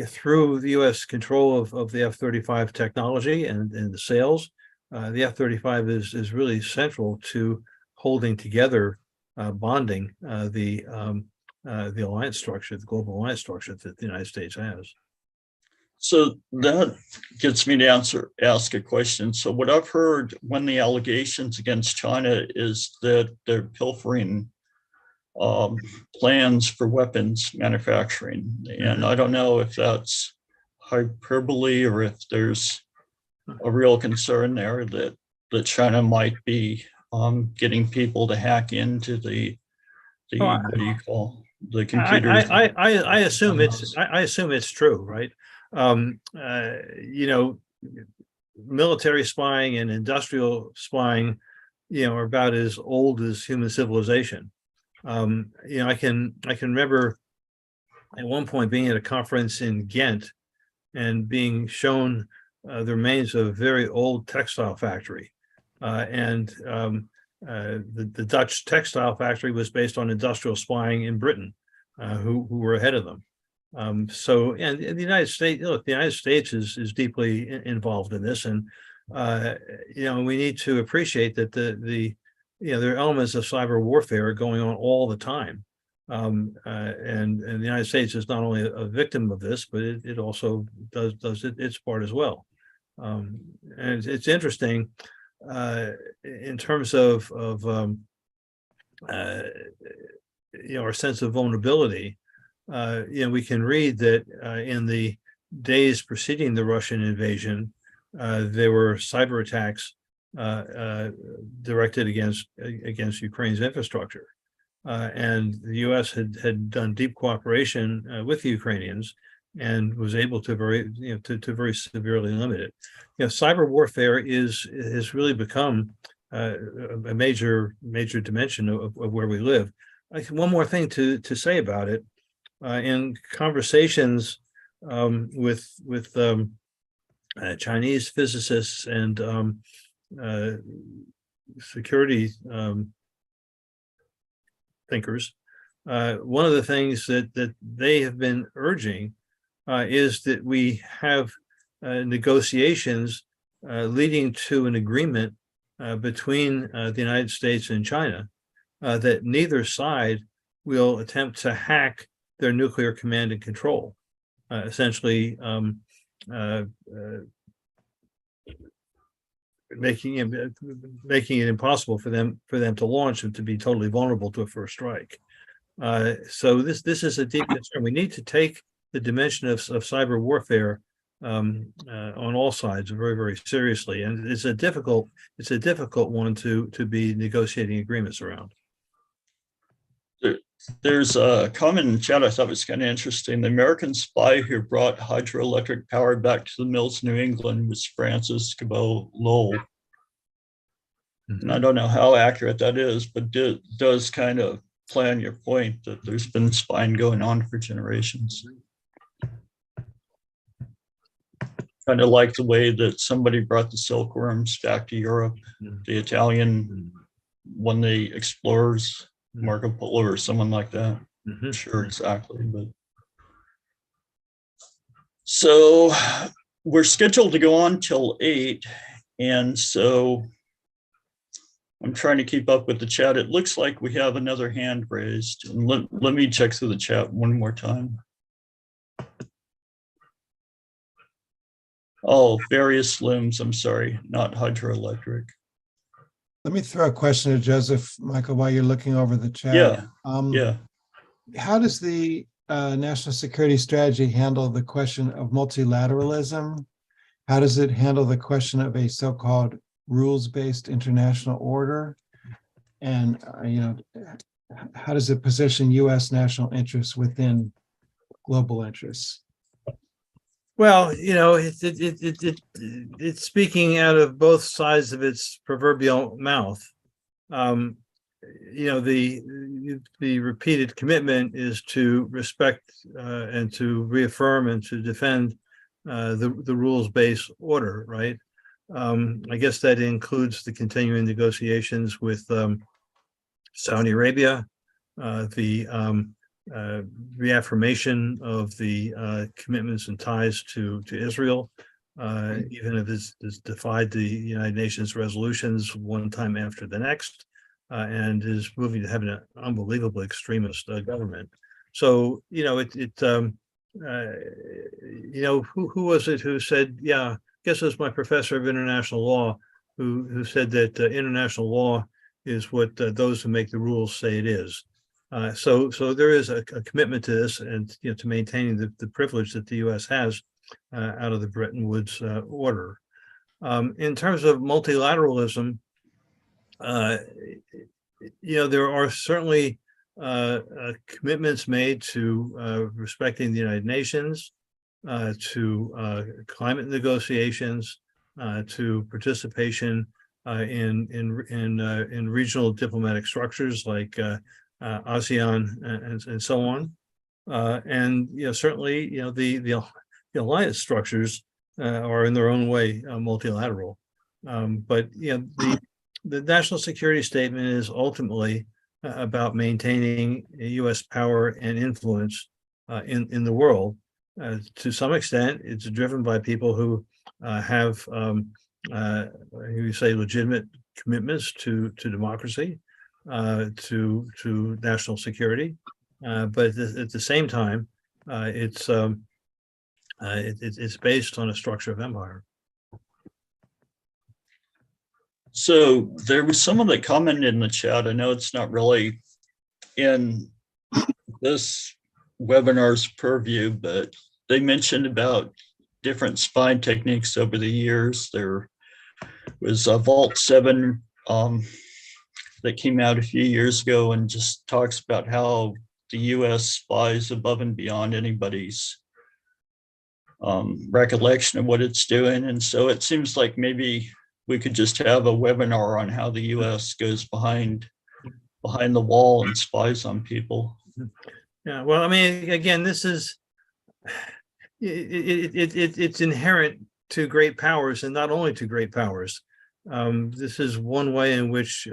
Speaker 2: through the U.S. control of the F-35 technology and the sales. The F-35 is really central to holding together, bonding the alliance structure, the global alliance structure that the United States has.
Speaker 1: So that gets me to ask a question. So what I've heard when the allegations against China is that they're pilfering plans for weapons manufacturing. And I don't know if that's hyperbole or if there's a real concern there that China might be getting people to hack into the what do you call the computers?
Speaker 2: I assume it's true, right? You know, military spying and industrial spying, you know, are about as old as human civilization. I can remember at one point being at a conference in Ghent and being shown the remains of a very old textile factory. The Dutch textile factory was based on industrial spying in Britain, who were ahead of them. And the United States, look, the United States is deeply involved in this, and we need to appreciate that there are elements of cyber warfare going on all the time. And the United States is not only a victim of this, but it also does its part as well. And it's interesting in terms of our sense of vulnerability. We can read that in the days preceding the Russian invasion, there were cyber attacks directed against Ukraine's infrastructure. And the U.S. had done deep cooperation with the Ukrainians and was able to very severely limit it. Cyber warfare has really become a major dimension of where we live. One more thing to say about it, in conversations with Chinese physicists and security thinkers, one of the things that they have been urging is that we have negotiations leading to an agreement between the United States and China that neither side will attempt to hack their nuclear command and control, essentially making it impossible for them to launch and to be totally vulnerable to a first strike. So this is a deep concern. We need to take the dimension of cyber warfare on all sides very, very seriously, and it's a difficult one to be negotiating agreements around.
Speaker 1: There's a comment in the chat I thought was kind of interesting. The American spy who brought hydroelectric power back to the mills in New England was Francis Cabot Lowell. And I don't know how accurate that is, but it does kind of play on your point that there's been spying going on for generations. Kind of like the way that somebody brought the silkworms back to Europe, the Italian, when they explorers, Marco Polo or someone like that. Sure, exactly. But so we're scheduled to go on till 8, and so I'm trying to keep up with the chat. It looks like we have another hand raised, and let me check through the chat one more time. Oh, various limbs. I'm sorry, not hydroelectric.
Speaker 3: Let me throw a question to Joseph, Michael, while you're looking over the chat.
Speaker 1: Yeah.
Speaker 3: How does the national security strategy handle the question of multilateralism? How does it handle the question of a so-called rules-based international order? And how does it position U.S. national interests within global interests?
Speaker 2: Well, it's speaking out of both sides of its proverbial mouth. The repeated commitment is to respect and to reaffirm and to defend the rules-based order, right? I guess that includes the continuing negotiations with Saudi Arabia, the reaffirmation of the commitments and ties to Israel, even if it's defied the United Nations resolutions one time after the next, and is moving to having an unbelievably extremist government. So, who was it who said, I guess it was my professor of international law who said that international law is what those who make the rules say it is. So there is a commitment to this, and to maintaining the privilege that the U.S. has out of the Bretton Woods order. In terms of multilateralism, there are certainly commitments made to respecting the United Nations, to climate negotiations, to participation in regional diplomatic structures like ASEAN, and so on. And certainly, the alliance structures are in their own way multilateral. But the national security statement is ultimately about maintaining U.S. power and influence in the world. To some extent, it's driven by people who have, you say, legitimate commitments to democracy, to national security, but at the same time, it's based on a structure of empire.
Speaker 1: So there was someone that commented in the chat. I know it's not really in this webinar's purview, but they mentioned about different spy techniques over the years. There was a Vault 7 that came out a few years ago and just talks about how the US spies above and beyond anybody's recollection of what it's doing. And so it seems like maybe we could just have a webinar on how the US goes behind the wall and spies on people.
Speaker 2: Yeah, well, I mean, again, this is it's inherent to great powers, and not only to great powers. This is one way in which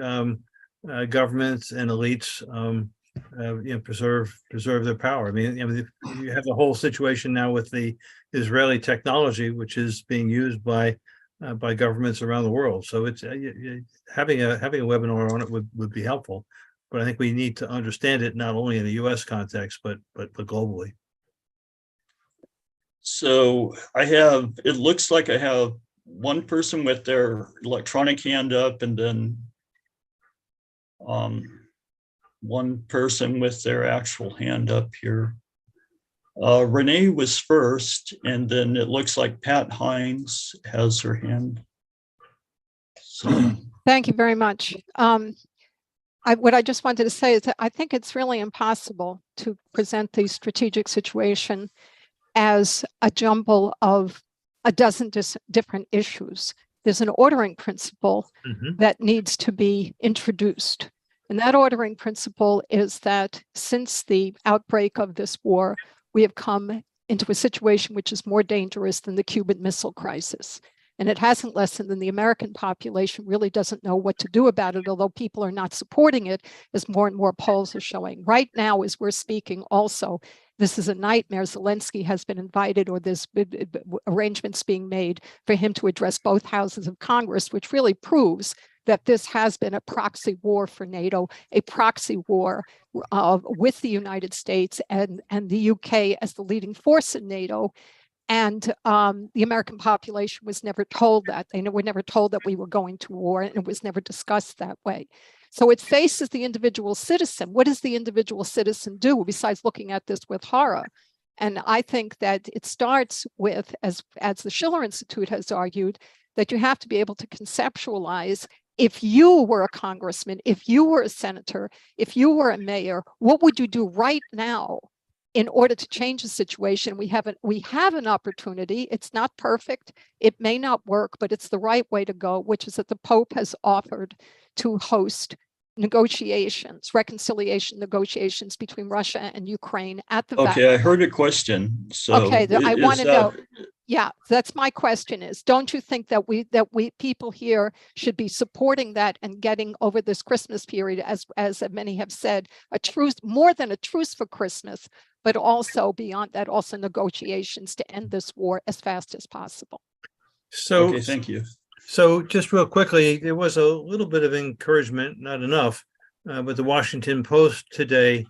Speaker 2: governments and elites preserve their power. I mean, you have the whole situation now with the Israeli technology, which is being used by governments around the world. So it's having a webinar on it would be helpful. But I think we need to understand it not only in the U.S. context, but globally.
Speaker 1: So it looks like I have one person with their electronic hand up, and then one person with their actual hand up here. Renee was first, and then it looks like Pat Hines has her hand. So.
Speaker 6: Thank you very much. What I just wanted to say is that I think it's really impossible to present the strategic situation as a jumble of a dozen different issues. There's an ordering principle that needs to be introduced. And that ordering principle is that since the outbreak of this war, we have come into a situation which is more dangerous than the Cuban Missile Crisis. And it hasn't lessened, and the American population really doesn't know what to do about it, although people are not supporting it, as more and more polls are showing. Right now, as we're speaking also, this is a nightmare. Zelensky has been invited, or there's arrangements being made for him to address both houses of Congress, which really proves that this has been a proxy war for NATO, a proxy war with the United States and the UK as the leading force in NATO. And the American population was never told that. They were never told that we were going to war, and it was never discussed that way. So it faces the individual citizen. What does the individual citizen do besides looking at this with horror? And I think that it starts with, as the Schiller Institute has argued, that you have to be able to conceptualize, if you were a congressman, if you were a senator, if you were a mayor, what would you do right now in order to change the situation? We have an opportunity. It's not perfect. It may not work, but it's the right way to go, which is that the Pope has offered to host reconciliation negotiations between Russia and Ukraine at the
Speaker 1: Okay, I heard a question. So
Speaker 6: okay, I want to know. Yeah, that's my question is, don't you think that we people here should be supporting that and getting over this Christmas period, as many have said, a truce, more than a truce for Christmas, but also beyond that, also negotiations to end this war as fast as possible?
Speaker 2: So,
Speaker 1: okay, thank you.
Speaker 2: So just real quickly, there was a little bit of encouragement, not enough, but the Washington Post today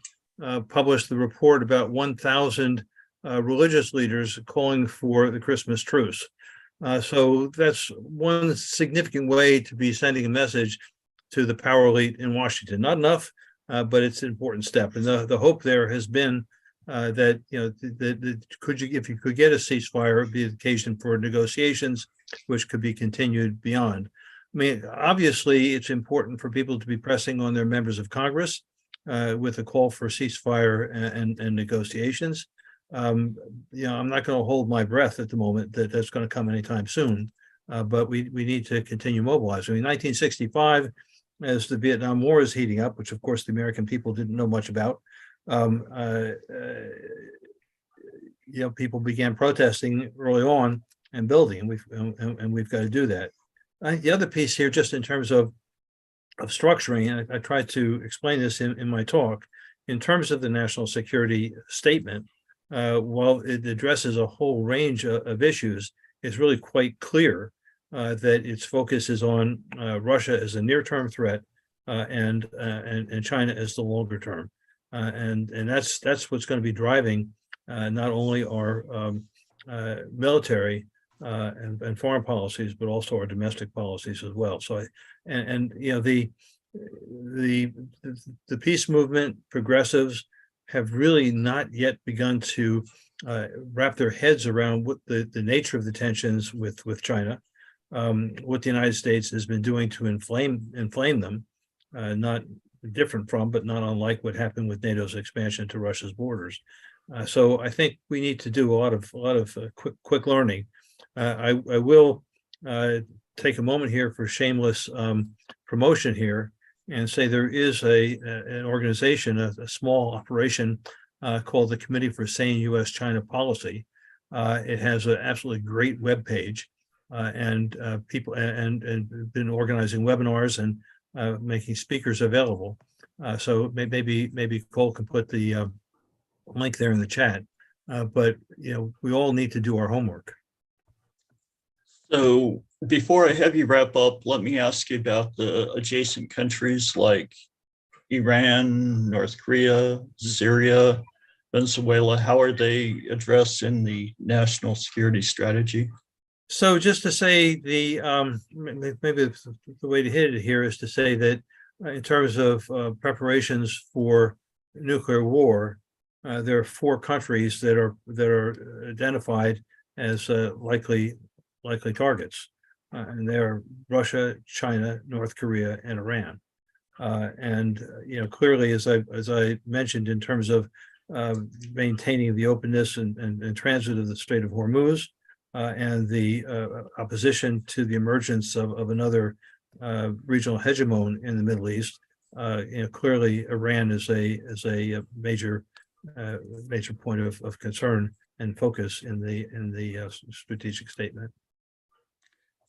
Speaker 2: published the report about 1,000 religious leaders calling for the Christmas truce. So that's one significant way to be sending a message to the power elite in Washington. Not enough, but it's an important step. And the hope there has been that, if you could get a ceasefire, it'd be the occasion for negotiations, which could be continued beyond. I mean, obviously, it's important for people to be pressing on their members of Congress with a call for ceasefire and negotiations. I'm not going to hold my breath at the moment that that's going to come anytime soon, but we need to continue mobilizing. In 1965, as the Vietnam War is heating up, which of course the American people didn't know much about, people began protesting early on and building, and we've got to do that. I think the other piece here, just in terms of structuring, and I tried to explain this in my talk, in terms of the national security statement, while it addresses a whole range of issues, it's really quite clear that its focus is on Russia as a near-term threat and China as the longer term, and that's what's going to be driving not only our military and foreign policies, but also our domestic policies as well. So, the peace movement, progressives have really not yet begun to wrap their heads around what the nature of the tensions with China, what the United States has been doing to inflame them, not different from, but not unlike what happened with NATO's expansion to Russia's borders. So I think we need to do a lot of quick learning. I will take a moment here for shameless promotion here and say there is an organization, a small operation called the Committee for Sane U.S.-China Policy. It has an absolutely great webpage, and people and been organizing webinars and making speakers available. So maybe Cole can put the link there in the chat. But we all need to do our homework.
Speaker 1: So before I have you wrap up, let me ask you about the adjacent countries like Iran, North Korea, Syria, Venezuela. How are they addressed in the national security strategy?
Speaker 2: So just to say maybe the way to hit it here is to say that in terms of preparations for nuclear war, there are 4 countries that are identified as likely targets, and they are Russia, China, North Korea, and Iran. Clearly, as I mentioned, in terms of maintaining the openness and transit of the Strait of Hormuz, and the opposition to the emergence of another regional hegemon in the Middle East, clearly Iran is a major point of concern and focus in the strategic statement.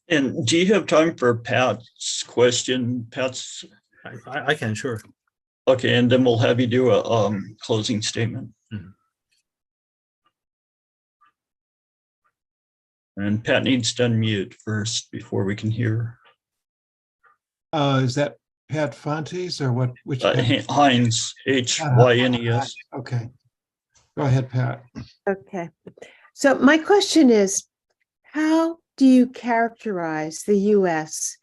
Speaker 1: And do you have time for Pat's question? Pat's.
Speaker 2: I can, sure.
Speaker 1: Okay, and then we'll have you do a closing statement.
Speaker 2: Mm-hmm.
Speaker 1: And Pat needs to unmute first before we can hear.
Speaker 3: Is that Pat Fontes or what? Which Pat?
Speaker 1: Hines, H-Y-N-E-S.
Speaker 3: Okay. Go ahead, Pat.
Speaker 7: Okay. So my question is, how do you characterize the U.S.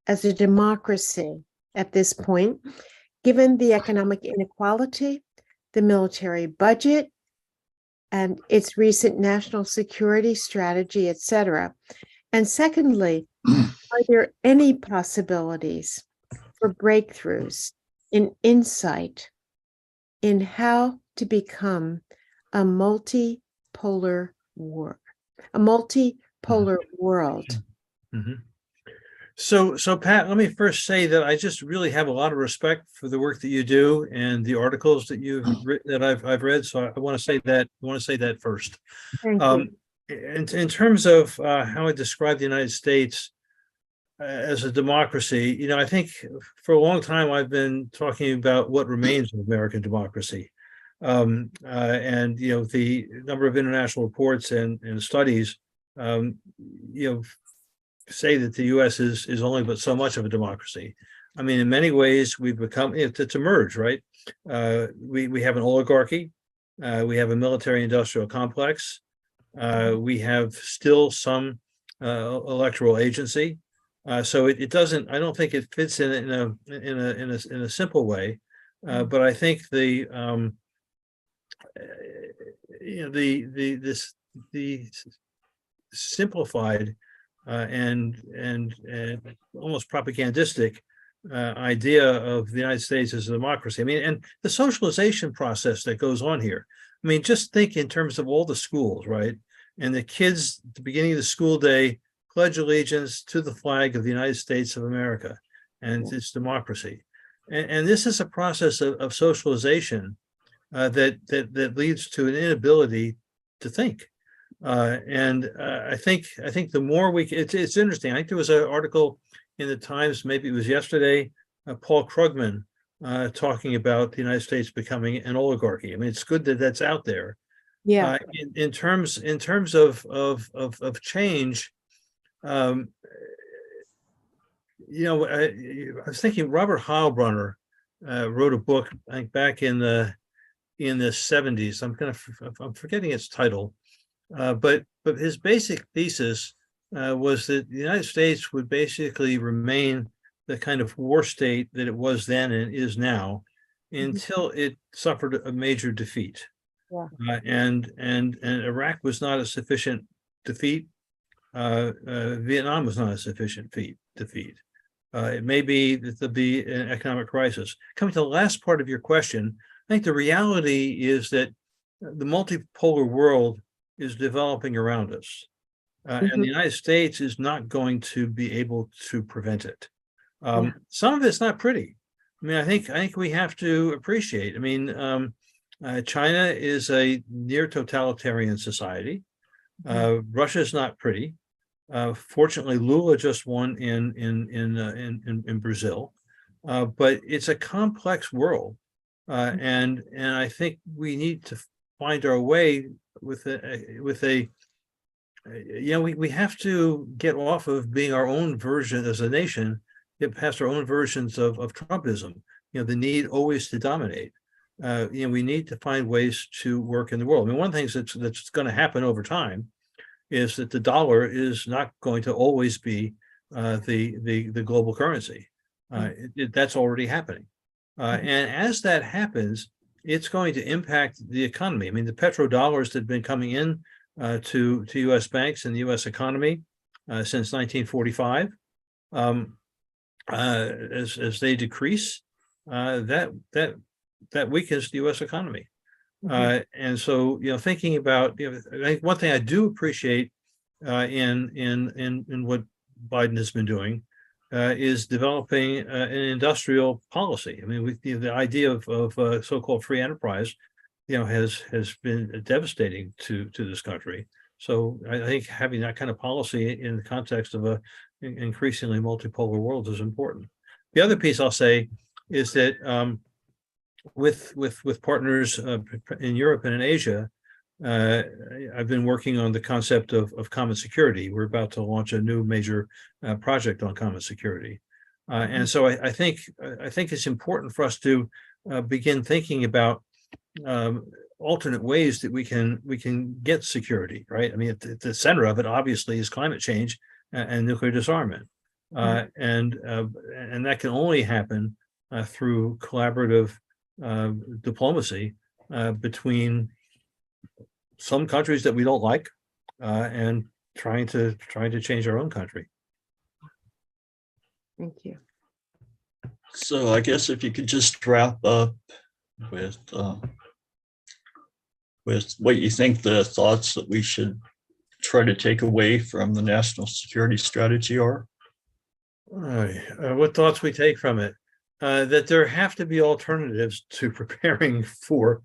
Speaker 7: as a democracy at this point, given the economic inequality, the military budget, and its recent national security strategy, et cetera? And secondly, are there any possibilities for breakthroughs in insight in how to become a multipolar world?
Speaker 2: Mm-hmm. So Pat, let me first say that I just really have a lot of respect for the work that you do and the articles that you've written that I've read. So I want to say that first.
Speaker 7: Thank you.
Speaker 2: In terms of how I describe the United States as a democracy, I think for a long time I've been talking about what remains of American democracy. And the number of international reports and studies, say that the U.S. is only but so much of a democracy. I mean, in many ways, we've become, it's a merge, right? We have an oligarchy, we have a military-industrial complex, we have still some electoral agency. So it doesn't. I don't think it fits in a simple way, but I think the simplified and almost propagandistic idea of the United States as a democracy. I mean, and the socialization process that goes on here. I mean, just think in terms of all the schools, right? And the kids at the beginning of the school day pledge allegiance to the flag of the United States of America. and it's democracy. And this is a process of socialization that leads to an inability to think. I think the more it's interesting. I think there was an article in the Times, maybe it was yesterday, Paul Krugman talking about the United States becoming an oligarchy. I mean, it's good that that's out there.
Speaker 7: Yeah.
Speaker 2: In terms of change, I was thinking Robert Heilbronner wrote a book, I think back in the 70s. I'm forgetting its title, but his basic thesis was that the United States would basically remain the kind of war state that it was then and is now until it suffered a major defeat.
Speaker 7: Yeah.
Speaker 2: And Iraq was not a sufficient defeat. Vietnam was not a sufficient defeat. It may be that there'll be an economic crisis. Coming to the last part of your question, I think the reality is that the multipolar world is developing around us. And the United States is not going to be able to prevent it. Some of it's not pretty. I mean, I think we have to appreciate. I mean, China is a near totalitarian society. Russia is not pretty. Fortunately, Lula just won in Brazil, but it's a complex world, and I think we need to find our way with a. We have to get off of being our own version as a nation, get past our own versions of Trumpism. The need always to dominate. We need to find ways to work in the world. I mean, one of the things that's going to happen over time is that the dollar is not going to always be the global currency. That's already happening. And as that happens, it's going to impact the economy. I mean, the petrodollars that have been coming in to U.S. banks and the U.S. economy since 1945, as they decrease, that weakens the U.S. economy. And so, thinking about, I think one thing I do appreciate in what Biden has been doing is developing an industrial policy. I mean, the idea of so-called free enterprise, has been devastating to this country. So I think having that kind of policy in the context of a increasingly multipolar world is important. The other piece I'll say is that with partners in Europe and in Asia, I've been working on the concept of common security. We're about to launch a new major project on common security, and so I think it's important for us to begin thinking about alternate ways that we can get security. Right? I mean, at the center of it, obviously, is climate change and nuclear disarmament, and that can only happen through collaborative diplomacy between some countries that we don't like and trying to change our own country.
Speaker 7: Thank you.
Speaker 1: So I guess if you could just wrap up with what you think the thoughts that we should try to take away from the national security strategy are.
Speaker 2: What thoughts we take from it? That there have to be alternatives to preparing for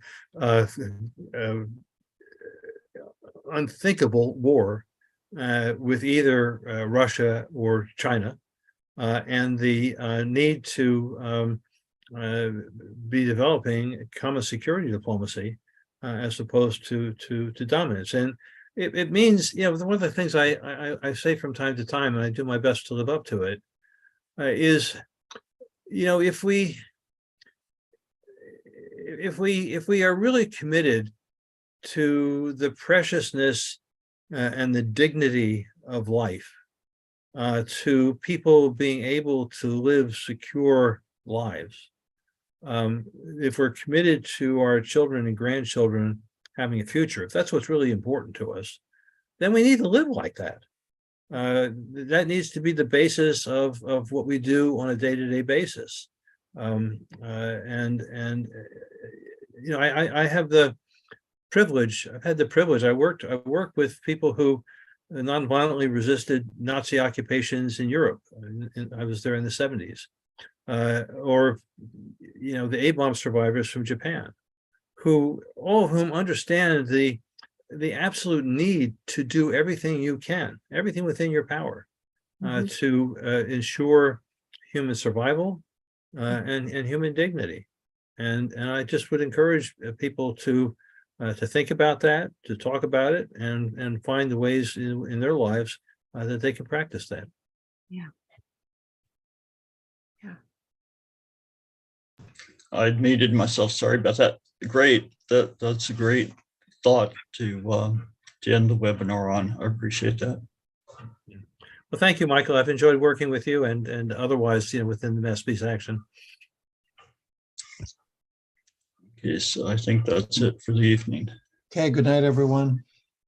Speaker 2: unthinkable war with either Russia or China, and the need to be developing common security diplomacy as opposed to dominance. And it means, one of the things I say from time to time, and I do my best to live up to it, is if we are really committed to the preciousness and the dignity of life, to people being able to live secure lives, if we're committed to our children and grandchildren having a future, if that's what's really important to us, then we need to live like that. That needs to be the basis of what we do on a day-to-day basis. I have the privilege. I've had the privilege. I worked with people who nonviolently resisted Nazi occupations in Europe. I was there in the 70s. or the A-bomb survivors from Japan, who all of whom understand the absolute need to do everything you can, everything within your power, to ensure human survival and human dignity. And I just would encourage people to think about that, to talk about it, and find the ways in their lives that they can practice that.
Speaker 7: Yeah.
Speaker 1: I'd muted myself. Sorry about that. Great. That's a great thought to end the webinar on. I appreciate that.
Speaker 2: Well, thank you, Michael. I've enjoyed working with you and otherwise, within the Mass Peace Action.
Speaker 1: Okay, so I think that's it for the evening.
Speaker 3: Okay, good night, everyone.